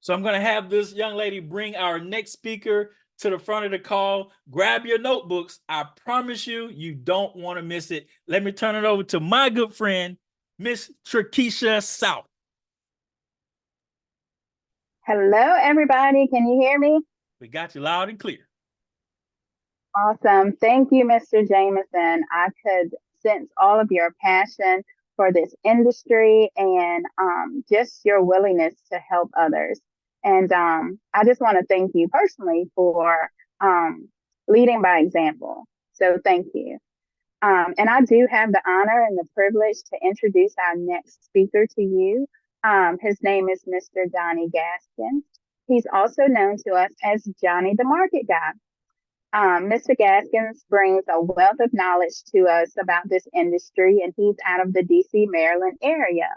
So I'm going to have this young lady bring our next speaker to the front of the call. Grab your notebooks. I promise you, you don't want to miss it. Let me turn it over to my good friend, Miss Trakesha South. Hello, everybody. Can you hear me? We got you loud and clear. Awesome. Thank you, Mr. Jamison. I could sense all of your passion for this industry and just your willingness to help others. And I just want to thank you personally for leading by example. So thank you. And I do have the honor and the privilege to introduce our next speaker to you. His name is Mr. Johnny Gaskin. He's also known to us as Johnny the Market Guy. Mr. Gaskins brings a wealth of knowledge to us about this industry, and he's out of the DC, Maryland area.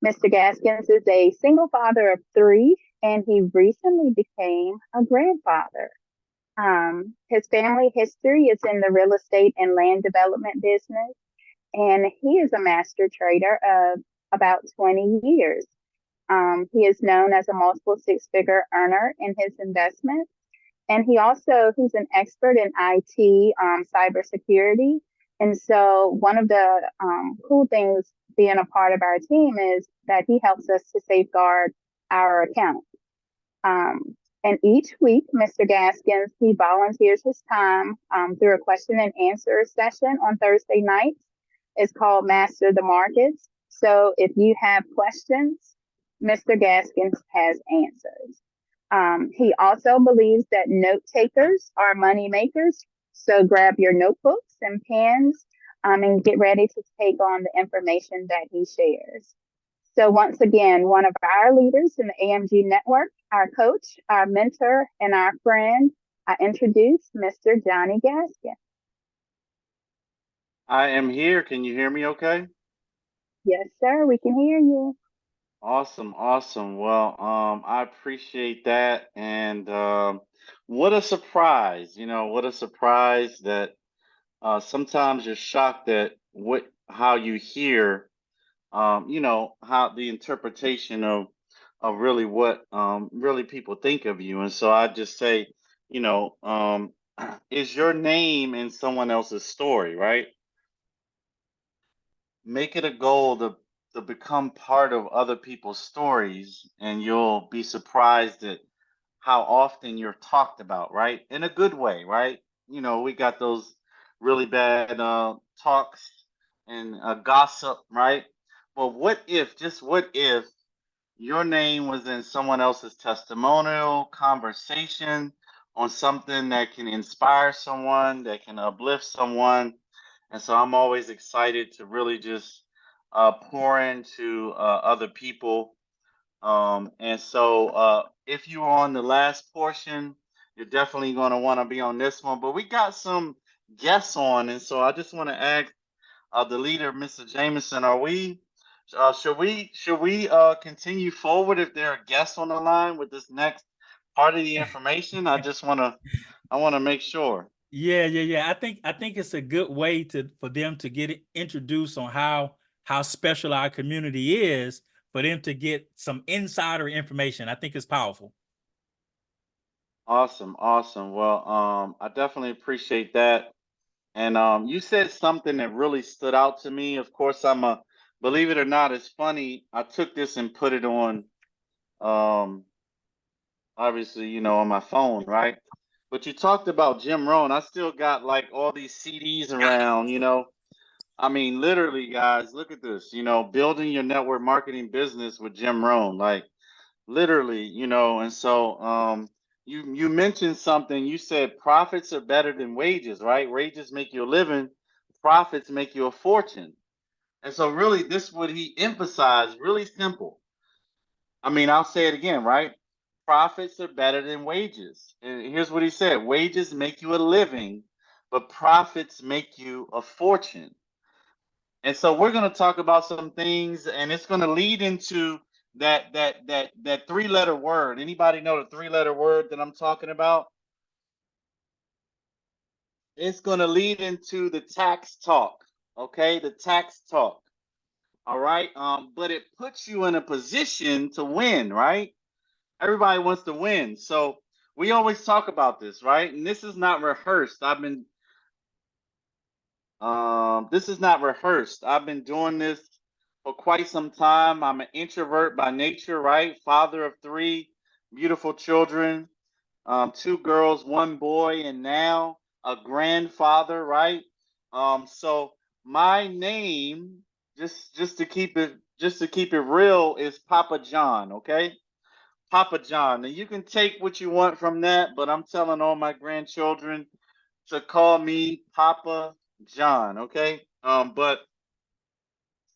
Mr. Gaskins is a single father of three, and he recently became a grandfather. His family history is in the real estate and land development business, and he is a master trader of about 20 years. He is known as a multiple six-figure earner in his investments. And he's an expert in IT, cybersecurity. And so one of the cool things being a part of our team is that he helps us to safeguard our accounts. And each week, Mr. Gaskins, he volunteers his time through a question and answer session on Thursday nights. It's called Master the Markets. So if you have questions, Mr. Gaskins has answers. He also believes that note takers are money makers. So grab your notebooks and pens and get ready to take on the information that he shares. So once again, one of our leaders in the AMG network, our coach, our mentor, and our friend, I introduce Mr. Johnny Gaskin. I am here. Can you hear me okay? Yes, sir, we can hear you. Awesome, awesome. Well, I appreciate that. And what a surprise, what a surprise that sometimes you're shocked at how you hear, how the interpretation of really what really people think of you. And so I just say, you know, um, is your name in someone else's story, right? Make it a goal to become part of other people's stories, and you'll be surprised at how often you're talked about, right? In a good way, right? We got those really bad talks and gossip, right? Well, what if your name was in someone else's testimonial conversation on something that can inspire someone, that can uplift someone? And so I'm always excited to really just pour into other people. And so if you were on the last portion, you're definitely going to want to be on this one. But we got some guests on, and so I just want to ask the leader, Mr. Jamison, should we continue forward if there are guests on the line with this next part of the information? I want to make sure. Yeah. I think it's a good way for them to get introduced on how special our community is, for them to get some insider information. I think it's powerful. Awesome, awesome. Well, I definitely appreciate that. And you said something that really stood out to me. Of course, believe it or not, it's funny. I took this and put it on, um, obviously, on my phone, right? But you talked about Jim Rohn. I still got like all these CDs around. I mean, literally, guys, look at this. Building your network marketing business with Jim Rohn. Like, literally, and so you mentioned something. You said profits are better than wages, right? Wages make you a living, profits make you a fortune. And so really this what he emphasized, really simple. I mean, I'll say it again, right? Profits are better than wages. And here's what he said: wages make you a living, but profits make you a fortune. And so we're going to talk about some things, and it's going to lead into that three-letter word. Anybody know the three-letter word that I'm talking about? It's going to lead into the tax talk. Okay, the tax talk. All right. But it puts you in a position to win, right? everybody wants to win. So we always talk about this, right? And this is not rehearsed. This is not rehearsed. I've been doing this for quite some time. I'm an introvert by nature, right? Father of three beautiful children, two girls, one boy, and now a grandfather, right? So my name, just to keep it real, is Papa John, okay? Papa John. And you can take what you want from that, but I'm telling all my grandchildren to call me Papa John, okay? Um,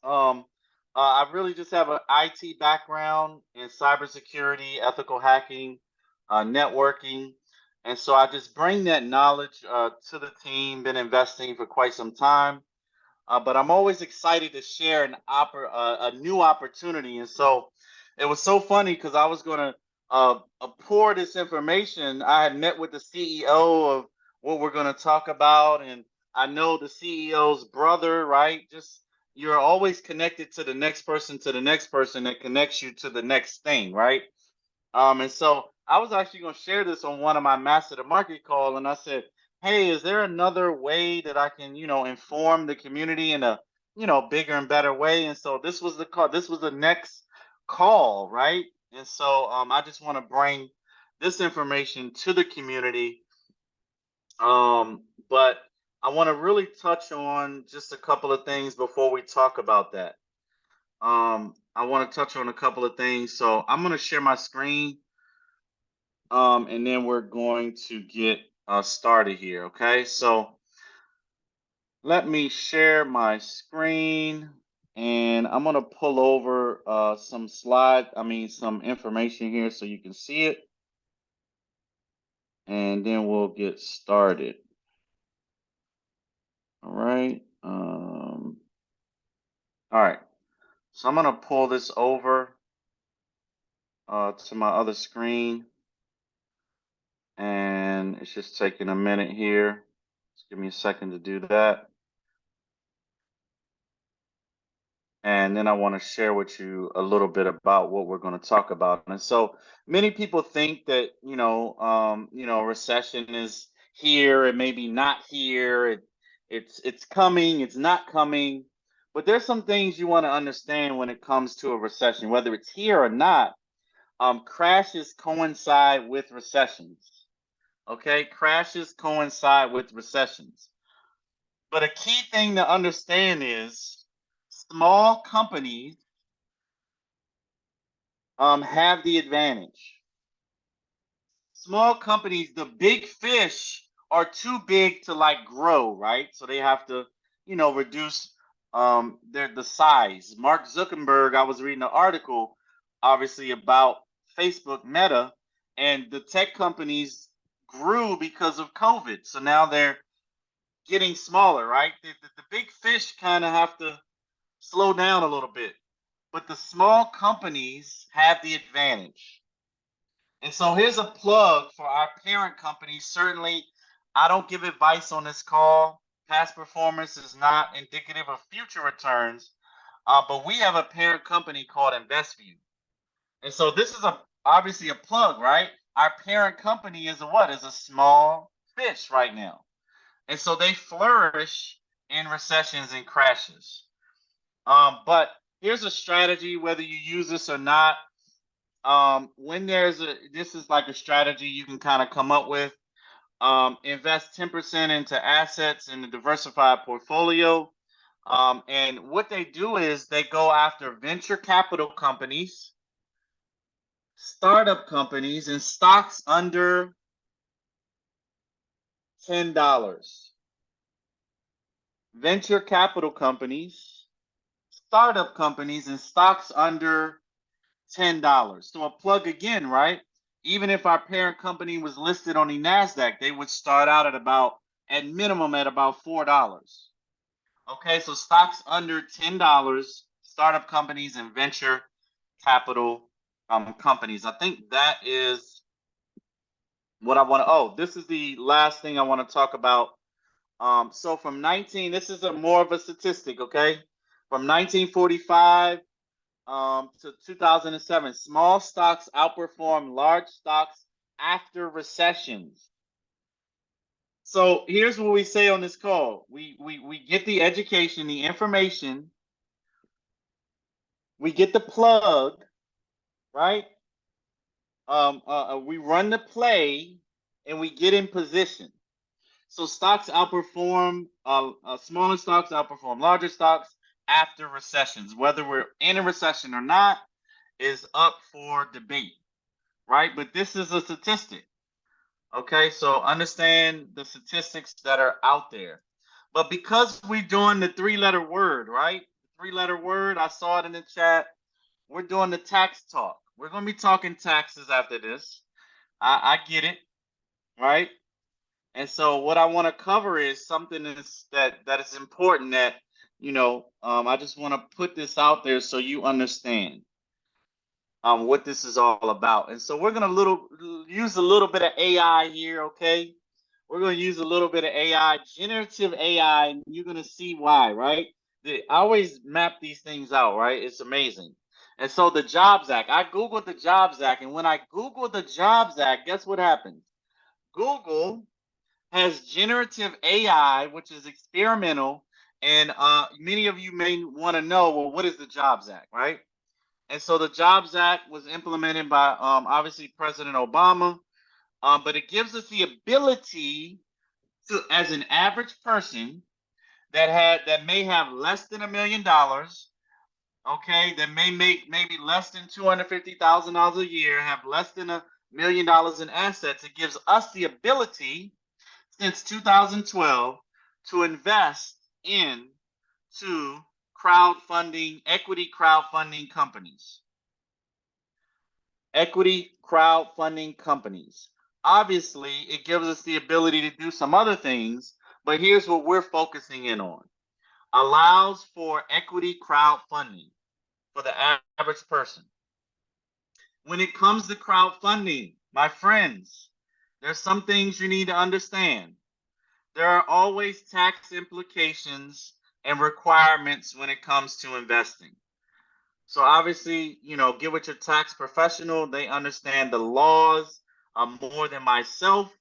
I really just have an IT background in cybersecurity, ethical hacking, networking, and so I just bring that knowledge to the team. Been investing for quite some time, but I'm always excited to share a new opportunity. And so it was so funny because I was going to pour this information. I had met with the CEO of what we're going to talk about, and I know the CEO's brother, right? Just you're always connected to the next person, to the next person that connects you to the next thing, right? And so I was actually going to share this on one of my master the market call, and I said, "Hey, is there another way that I can, inform the community in a, bigger and better way?" And so this was the call. This was the next call, right? And so I just want to bring this information to the community, but I want to really touch on just a couple of things before we talk about that. I want to touch on a couple of things, so I'm going to share my screen. And then we're going to get started here. Okay, so let me share my screen, and I'm gonna pull over some information here so you can see it, and then we'll get started. All right. All right. So I'm gonna pull this over to my other screen, and it's just taking a minute here. Just give me a second to do that. And then I want to share with you a little bit about what we're going to talk about. And so many people think that recession is here, it may be not here, it's coming, it's not coming. But there's some things you want to understand when it comes to a recession, whether it's here or not. Crashes coincide with recessions. Okay, crashes coincide with recessions. But a key thing to understand is small companies have the advantage. Small companies, the big fish are too big to like grow, right? So they have to, reduce the size. Mark Zuckerberg, I was reading an article, obviously about Facebook Meta, and the tech companies grew because of COVID. So now they're getting smaller, right? The big fish kind of have to slow down a little bit, but the small companies have the advantage. And so here's a plug for our parent company. Certainly, I don't give advice on this call. Past performance is not indicative of future returns, but we have a parent company called InvestView. And so this is obviously a plug, right? Our parent company is is a small fish right now. And so they flourish in recessions and crashes. But here's a strategy, whether you use this or not. When this is like a strategy you can kind of come up with. Invest 10% into assets in a diversified portfolio. And what they do is they go after venture capital companies, startup companies, and stocks under $10. Venture capital companies, startup companies, and stocks under $10. So a plug again, right? Even if our parent company was listed on the NASDAQ, they would start out at minimum, at about $4. Okay, so stocks under $10, startup companies and venture capital companies. I think that is what I want to. Oh, this is the last thing I want to talk about. So from this is more of a statistic, okay? From 1945 to 2007. Small stocks outperform large stocks after recessions. So here's what we say on this call. We get the education, the information, we get the plug, right? We run the play and we get in position. So stocks outperform, smaller stocks outperform larger stocks after recessions. Whether we're in a recession or not is up for debate, right? But this is a statistic. Okay, so understand the statistics that are out there. But because we're doing the three-letter word, right? Three-letter word, I saw it in the chat. We're doing the tax talk. We're going to be talking taxes after this. I get it, right? And so what I want to cover is something that is important that, I just want to put this out there so you understand what this is all about. And so we're going to use a little bit of AI here, okay? We're going to use a little bit of AI, generative AI, and you're going to see why, right? I always map these things out, right? It's amazing. And so the Jobs Act, I Googled the Jobs Act, and when I Googled the Jobs Act, guess what happens? Google has generative AI, which is experimental, and many of you may want to know, well, what is the Jobs Act, right? And so the Jobs Act was implemented by obviously President Obama, but it gives us the ability to, as an average person that may have less than $1 million, okay, that may make maybe less than $250,000 a year, have less than $1 million in assets. It gives us the ability since 2012 to invest into crowdfunding, equity crowdfunding companies. Equity crowdfunding companies. Obviously, it gives us the ability to do some other things, but here's what we're focusing in on. Allows for equity crowdfunding for the average person. When it comes to crowdfunding, my friends, there's some things you need to understand. There are always tax implications and requirements when it comes to investing. So obviously, get with your tax professional. They understand the laws more than myself.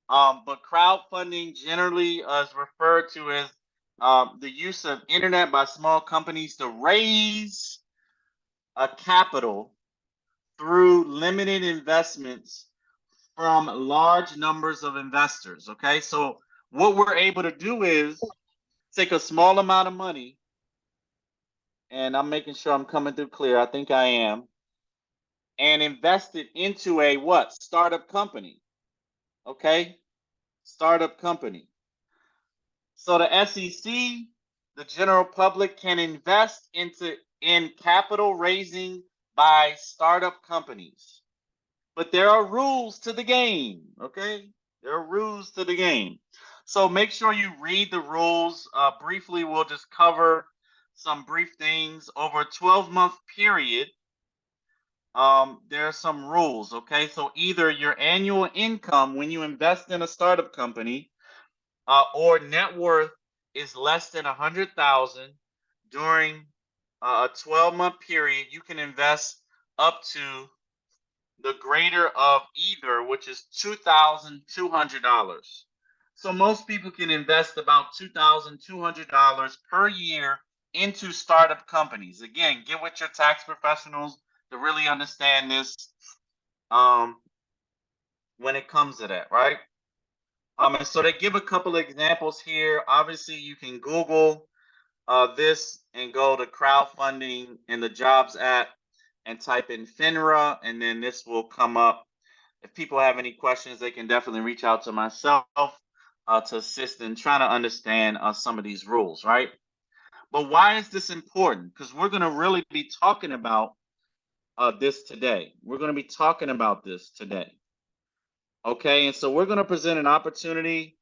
But crowdfunding generally is referred to as the use of internet by small companies to raise a capital through limited investments from large numbers of investors. Okay, so what we're able to do is take a small amount of money, and I'm making sure I'm coming through clear. I think I am. And invest it into a what? Startup company. Okay? Startup company. So the SEC, the general public can invest in capital raising by startup companies. But there are rules to the game, okay? There are rules to the game. So make sure you read the rules. Briefly, we'll just cover some brief things. Over a 12-month period, there are some rules, okay? So either your annual income when you invest in a startup company or net worth is less than 100,000 during a 12-month period, you can invest up to the greater of either, which is $2,200. So most people can invest about $2,200 per year into startup companies. Again, get with your tax professionals to really understand this when it comes to that, right? And so they give a couple of examples here. Obviously, you can Google this and go to crowdfunding in the Jobs Act and type in FINRA, and then this will come up. If people have any questions, they can definitely reach out to myself to assist in trying to understand some of these rules, right? But why is this important? Because we're going to really be talking about this today. We're going to be talking about this today. Okay, and so we're going to present an opportunity.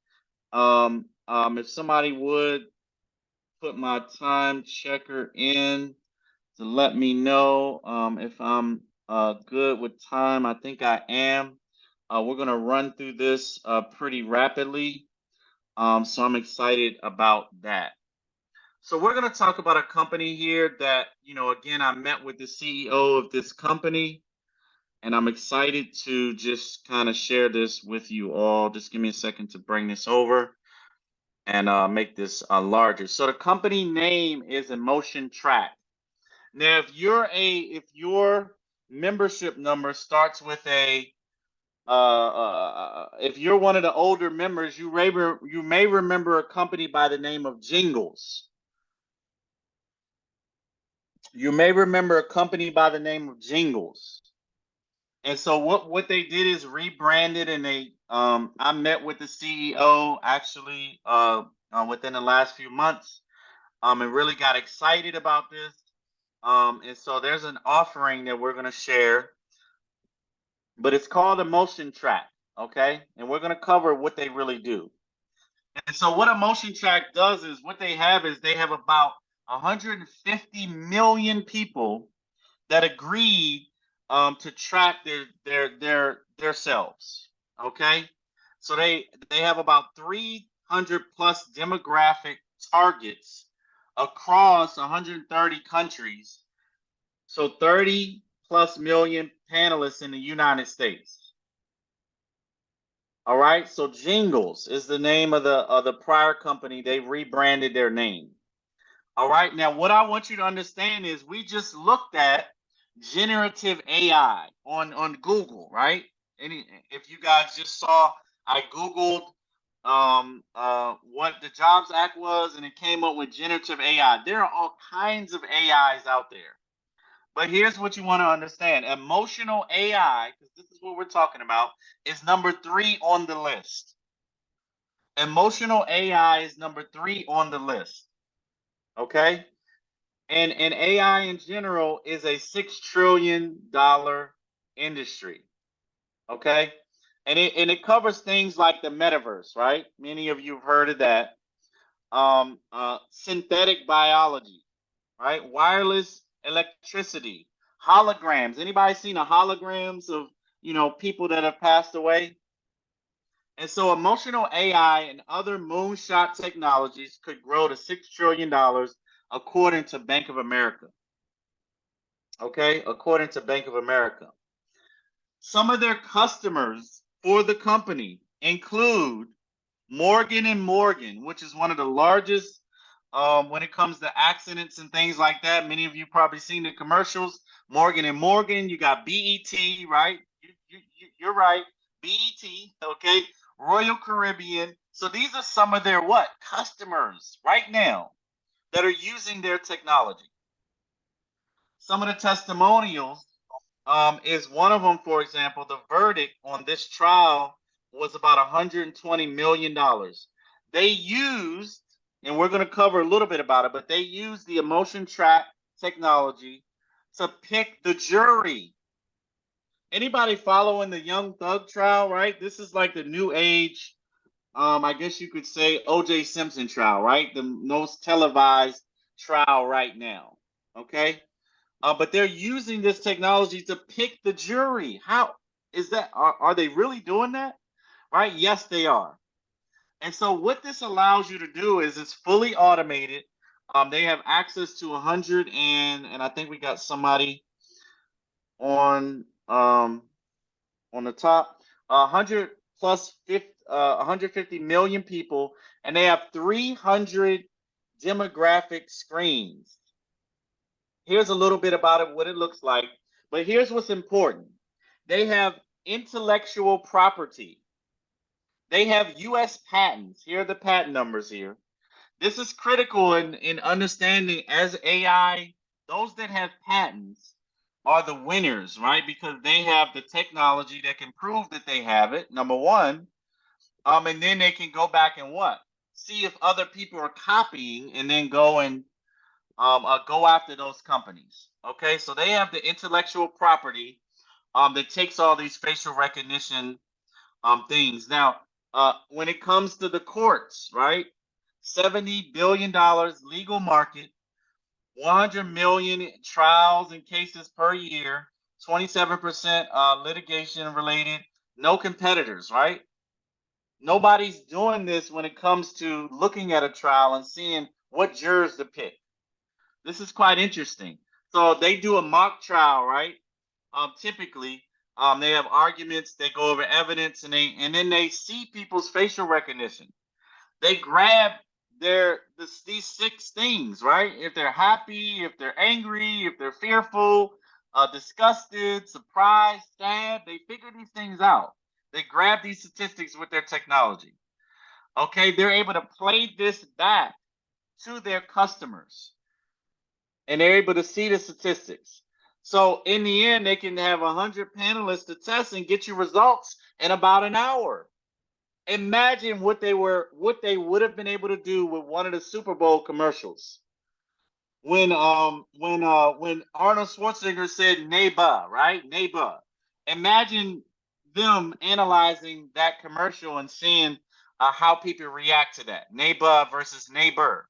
If somebody would put my time checker in to let me know if I'm good with time. I think I am. We're going to run through this pretty rapidly. So I'm excited about that. So we're going to talk about a company here that, again, I met with the CEO of this company, and I'm excited to just kind of share this with you all. Just give me a second to bring this over and make this larger. So the company name is EmotionTrac. Now, if your membership number starts with a if you're one of the older members, you may remember a company by the name of Jingles. You may remember a company by the name of Jingles. And so what they did is rebranded, and they I met with the CEO actually within the last few months, and really got excited about this. And so there's an offering that we're going to share, but it's called EmotionTrac, okay? And we're going to cover what they really do. And so what EmotionTrac does is what they have about 150 million people that agreed to track their selves. Okay, so they have about 300 plus demographic targets across 130 countries. So 30 plus million panelists in the United States. All right, so Jingles is the name of the prior company. They rebranded their name. All right, now what I want you to understand is we just looked at generative AI on Google, right? If you guys just saw, I Googled what the Jobs Act was, and it came up with generative AI. There are all kinds of AIs out there. But here's what you want to understand. Emotional AI, because this is what we're talking about, is number 3 on the list. Emotional AI is number 3 on the list. Okay? And AI in general is a $6 trillion industry. Okay? And it covers things like the metaverse, right? Many of you have heard of that. Synthetic biology, right? Wireless electricity, holograms. Anybody seen the holograms of, people that have passed away? And so emotional AI and other moonshot technologies could grow to $6 trillion according to Bank of America. Okay, according to Bank of America. Some of their customers for the company include Morgan & Morgan, which is one of the largest when it comes to accidents and things like that. Many of you probably seen the commercials. Morgan & Morgan, you got BET, right? You're right, BET, okay? Royal Caribbean. So these are some of their customers right now that are using their technology. Some of the testimonials is one of them. For example, the verdict on this trial was about $120 million. They used, and we're going to cover a little bit about it, but they used the EmotionTrac technology to pick the jury. Anybody following the Young Thug trial, right? This is like the new age, I guess you could say, O.J. Simpson trial, right? The most televised trial right now, okay? But they're using this technology to pick the jury. How is that? Are they really doing that? Right? Yes, they are. And so what this allows you to do is it's fully automated. They have access to 100 and I think we got somebody on the top, 100 plus 150 million people, and they have 300 demographic screens. Here's a little bit about it, what it looks like. But here's what's important. They have intellectual property. They have U.S. patents. Here are the patent numbers here. This is critical in understanding as AI, those that have patents are the winners, right? Because they have the technology that can prove that they have it, number one. And then they can go back and see if other people are copying, and then go and go after those companies. Okay, so they have the intellectual property that takes all these facial recognition things. Now, when it comes to the courts, right? $70 billion legal market, 100 million trials and cases per year, 27% litigation related, no competitors, right? Nobody's doing this when it comes to looking at a trial and seeing what jurors to pick. This is quite interesting. So they do a mock trial, right? Typically, they have arguments, they go over evidence, and then they see people's facial recognition. They grab these 6 things, right? If they're happy, if they're angry, if they're fearful, disgusted, surprised, sad, they figure these things out. They grab these statistics with their technology. Okay, they're able to play this back to their customers, and they're able to see the statistics. So in the end, they can have 100 panelists to test and get you results in about an hour. Imagine what they would have been able to do with one of the Super Bowl commercials. When Arnold Schwarzenegger said neighbor, right? Neighbor. Imagine them analyzing that commercial and seeing how people react to that. Neighbor versus neighbor.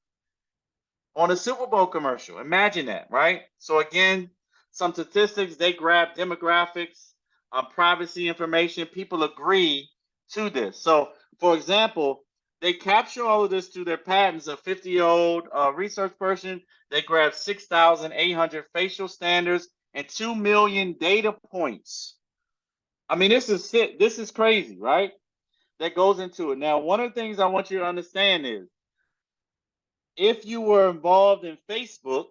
On a Super Bowl commercial. Imagine that, right? So again, some statistics, they grab demographics, privacy information. People agree to this. So, for example, they capture all of this through their patents. A 50-year-old research person, they grab 6,800 facial standards and 2 million data points. I mean, this is crazy, right? That goes into it. Now, one of the things I want you to understand is, if you were involved in Facebook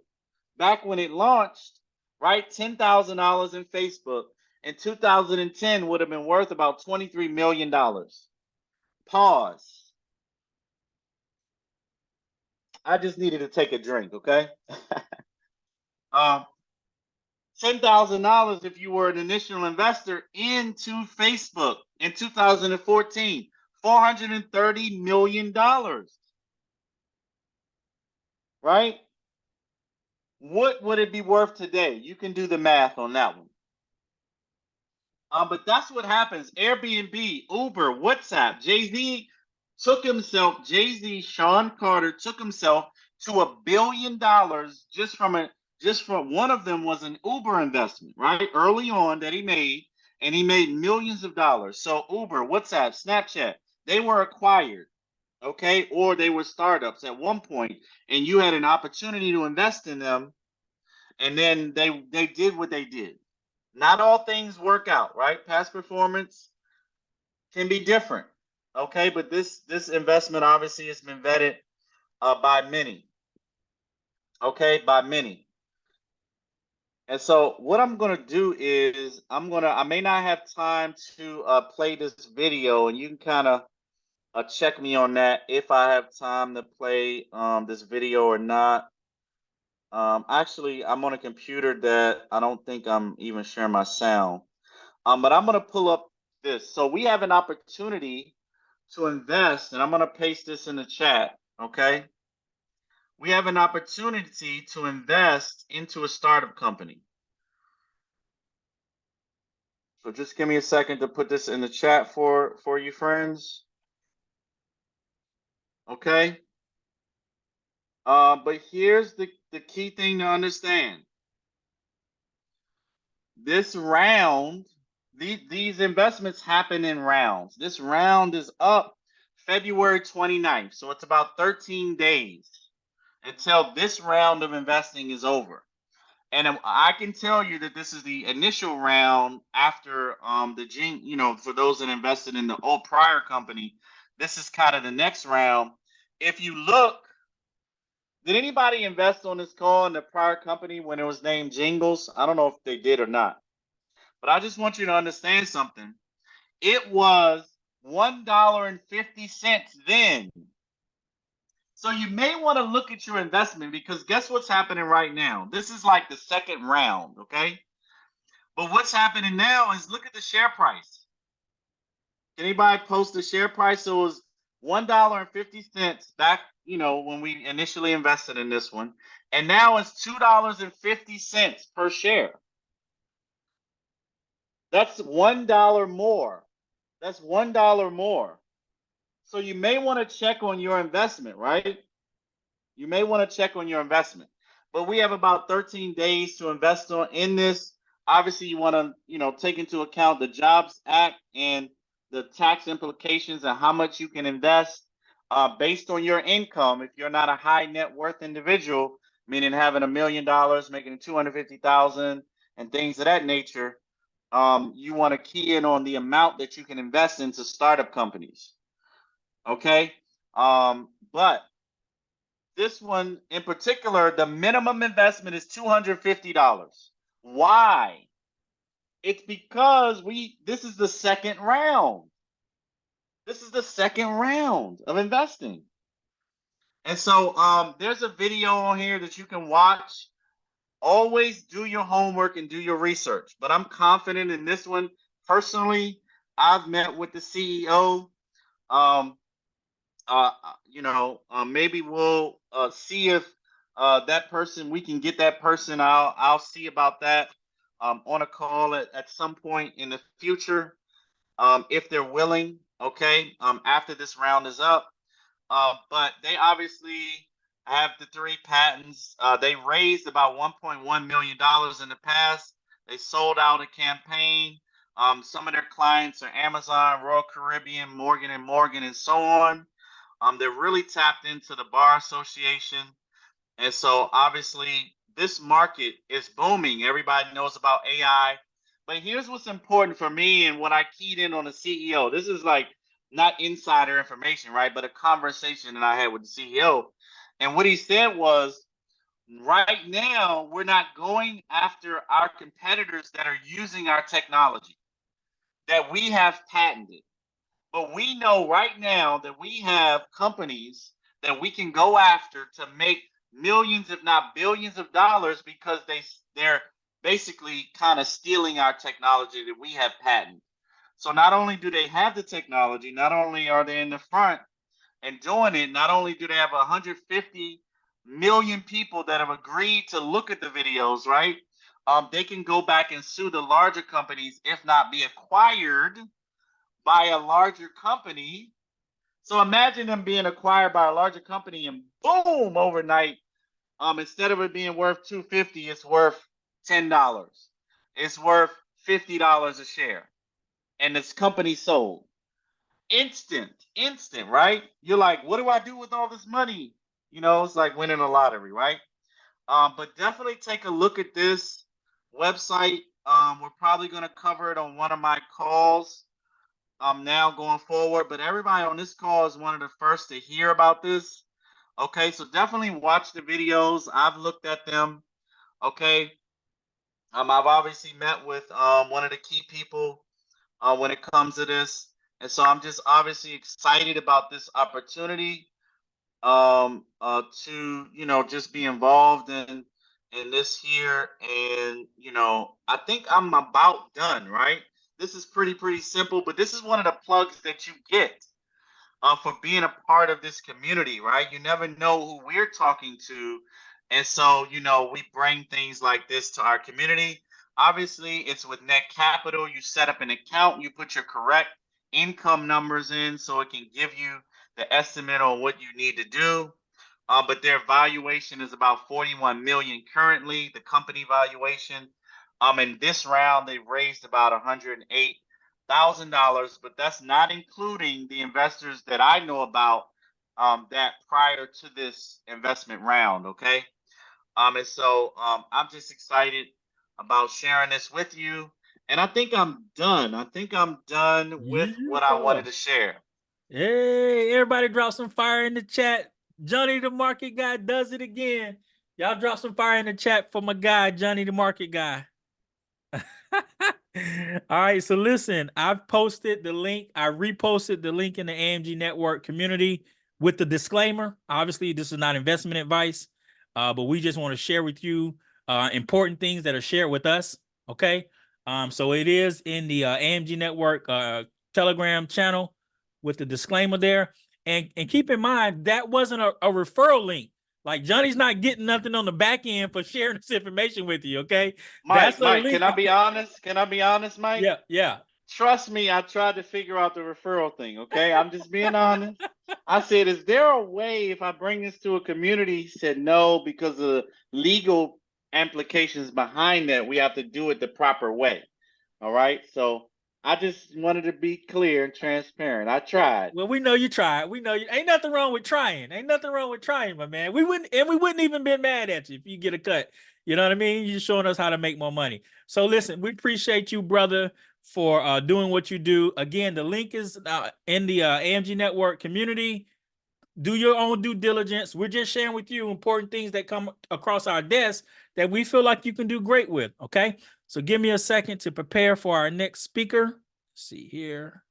back when it launched, right? $10,000 in Facebook in 2010 would have been worth about $23 million. Pause. I just needed to take a drink, okay? $10,000 if you were an initial investor into Facebook in 2014, $430 million. Right? What would it be worth today? You can do the math on that one. But that's what happens. Airbnb, Uber, WhatsApp, Jay-Z, Sean Carter took himself to $1 billion just from one of them was an Uber investment, right? Early on that he made, and he made millions of dollars. So Uber, WhatsApp, Snapchat, they were acquired. Okay, or they were startups at one point, and you had an opportunity to invest in them, and then they did what they did. Not all things work out, right? Past performance can be different, okay, but this investment obviously has been vetted by many, okay, by many. And so what I'm gonna do is I may not have time to play this video, and you can kind of check me on that if I have time to play this video or not. Actually, I'm on a computer that I don't think I'm even sharing my sound. But I'm going to pull up this. So we have an opportunity to invest, and I'm going to paste this in the chat, okay? We have an opportunity to invest into a startup company. So just give me a second to put this in the chat for you friends. Okay? But here's the key thing to understand. This round, these investments happen in rounds. This round is up February 29th. So it's about 13 days until this round of investing is over. And I can tell you that this is the initial round after for those that invested in the old prior company, this is kind of the next round. If you look, did anybody invest on this call in the prior company when it was named Jingles? I don't know if they did or not. But I just want you to understand something. It was $1.50 then. So you may want to look at your investment, because guess what's happening right now? This is like the second round, okay? But what's happening now is look at the share price. Can anybody post the share price? So it was $1.50 back, when we initially invested in this one. And now it's $2.50 per share. That's $1 more. That's $1 more. So you may want to check on your investment, right? You may want to check on your investment. But we have about 13 days to invest in this. Obviously, you want to, take into account the Jobs Act and the tax implications and how much you can invest. based on your income. If you're not a high net worth individual, meaning having $1 million, making 250,000, and things of that nature, you want to key in on the amount that you can invest into startup companies. Okay, but this one in particular, the minimum investment is $250. Why? It's because this is the second round. This is the second round of investing. And so there's a video on here that you can watch. Always do your homework and do your research. But I'm confident in this one. Personally, I've met with the CEO. Maybe we'll see if that person, we can get that person. I'll see about that on a call at some point in the future, if they're willing. Okay, after this round is up. But they obviously have the 3 patents. They raised about $1.1 million in the past. They sold out a campaign. Some of their clients are Amazon, Royal Caribbean, Morgan & Morgan, and so on. They're really tapped into the Bar Association. And so obviously this market is booming. Everybody knows about AI. But here's what's important for me and what I keyed in on the CEO. This is like not insider information, right? But a conversation that I had with the CEO. And what he said was, right now, we're not going after our competitors that are using our technology that we have patented. But we know right now that we have companies that we can go after to make millions, if not billions of dollars, because they're basically kind of stealing our technology that we have patented. So not only do they have the technology, not only are they in the front and doing it, not only do they have 150 million people that have agreed to look at the videos, right? They can go back and sue the larger companies, if not be acquired by a larger company. So imagine them being acquired by a larger company and boom, overnight, instead of it being worth $250, it's worth $10. It's worth $50 a share. And this company sold. Instant, right? You're like, what do I do with all this money? It's like winning a lottery, right? But definitely take a look at this website. We're probably going to cover it on one of my calls now going forward. But everybody on this call is one of the first to hear about this. Okay, so definitely watch the videos. I've looked at them. Okay. I've obviously met with one of the key people when it comes to this. And so I'm just obviously excited about this opportunity to, just be involved in this here. And, I think I'm about done, right? This is pretty simple, but this is one of the plugs that you get for being a part of this community, right? You never know who we're talking to. And so, we bring things like this to our community. Obviously, it's with Net Capital. You set up an account, you put your correct income numbers in so it can give you the estimate on what you need to do. But their valuation is about 41 million currently, the company valuation. In this round, they've raised about $108,000, but that's not including the investors that I know about that prior to this investment round. Okay. And so I'm just excited about sharing this with you. And I think I'm done. With what I wanted to share. Hey, everybody drop some fire in the chat. Johnny the Market Guy does it again. Y'all drop some fire in the chat for my guy, Johnny the Market Guy. All right, so listen, I've posted the link. I reposted the link in the AMG Network community with the disclaimer. Obviously, this is not investment advice, but we just want to share with you important things that are shared with us. Okay, so it is in the AMG Network Telegram channel with the disclaimer there. And keep in mind, that wasn't a referral link. Like, Johnny's not getting nothing on the back end for sharing this information with you, okay? Mike, can I be honest? Mike? Yeah. Trust me, I tried to figure out the referral thing, okay? I'm just being honest. I said, is there a way if I bring this to a community? He said no, because of the legal implications behind that. We have to do it the proper way. All right? So I just wanted to be clear and transparent. I tried. Well, we know you tried. We know you ain't nothing wrong with trying. Ain't nothing wrong with trying, my man. We wouldn't even been mad at you if you get a cut. You know what I mean? You're showing us how to make more money. So listen, we appreciate you, brother, for doing what you do. Again, the link is in the AMG Network community. Do your own due diligence. We're just sharing with you important things that come across our desk that we feel like you can do great with. Okay. So give me a second to prepare for our next speaker. Let's see here.